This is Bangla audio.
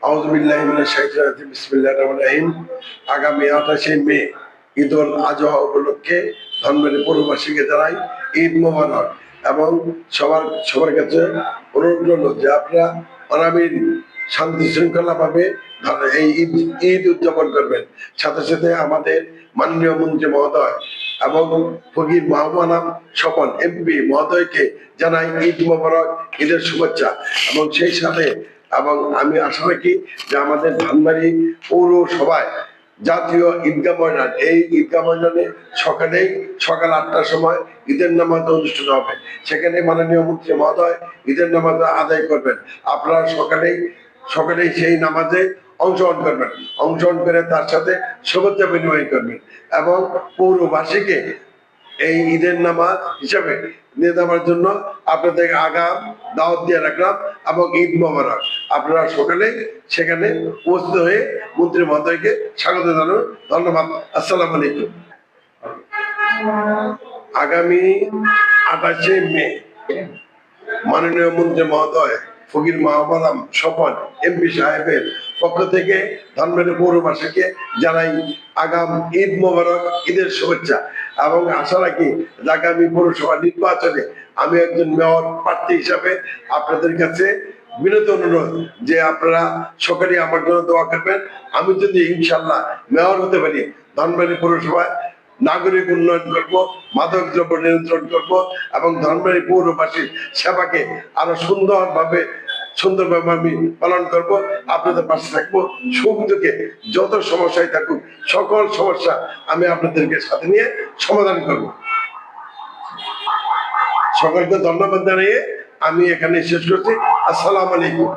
আউযুবিল্লাহি মিনাশ শাইতানির রাজিম। বিসমিল্লাহির রহমানির রহিম। আগামী 28 মে ঈদুল আজহা উপলক্ষে ধনবাড়ী পৌরবাসীকে জানাই ঈদ মোবারক এবং সবার কাছে অনুরোধ রইল যে আপনারা অনাবিল শান্তি শৃঙ্খলা ভাবে এই ঈদ উদযাপন করবেন। সাথে সাথে আমাদের মাননীয় মন্ত্রী মহোদয় এবং ফকির মাহবুব স্বপন এমপি মহোদয়কে জানাই ঈদ মোবারক, ঈদের শুভেচ্ছা। এবং সেই সাথে আমি আশা রাখি যে আমাদের ধানবাড়ি পৌরসভায় জাতীয় ঈদগাহ ময়দান, এই ঈদগাহ ময়দানে সকাল 8টার সময় ঈদের নামাজ অনুষ্ঠিত হবে। সেখানে মাননীয় মন্ত্রী মহোদয় ঈদের নামাজ আদায় করবেন। আপনারা সকালেই সেই নামাজে অংশগ্রহণ করবেন, অংশগ্রহণ করে তার সাথে শুভেচ্ছা বিনিময় করবেন এবং পৌরবাসীকে এই ঈদের নামাজ হিসাবে নিয়ে যাওয়ার জন্য আপনাদের আগাম দাওয়াত দিয়ে রাখলাম এবং ঈদ মোবারক। আপনারা সকালে সেখানে উপস্থিত হয়ে মন্ত্রী মহোদয়কে স্বাগত জানান। ধন্যবাদ। আসসালামু আলাইকুম। আগামী 28 মে মাননীয় মন্ত্রী মহোদয় ফকির মাহবুব স্বপন এমপি সাহেবের পক্ষ থেকে ধনবাড়ী পৌরবাসীকে জানাই আগাম ঈদ মোবারক, ঈদের শুভেচ্ছা এবং আশা রাখি আগামী পৌরসভা নির্বাচনে আমি একজন মেয়র প্রার্থী হিসাবে আপনাদের কাছে বিনীত অনুরোধ যে আপনারা সকালে আমার জন্য দোয়া করবেন। আমি যদি ইনশাল্লাহ মেয়র হতে পারি, ধনবাড়ী পৌরসভায় নাগরিক উন্নয়ন করব, মাদক দ্রব্য নিয়ন্ত্রণ করব এবং ধনবাড়ী পৌরবাসীর সেবাকে আরো সুন্দরভাবে আমি পালন করব। আপনাদের পাশে থাকবো। সুখ দুঃখে যত সমস্যায় থাকুক সকল সমস্যা আমি আপনাদেরকে সাথে নিয়ে সমাধান করব। সকলকে ধন্যবাদ জানিয়ে আমি এখানে শেষ করছি। আসসালামু আলাইকুম।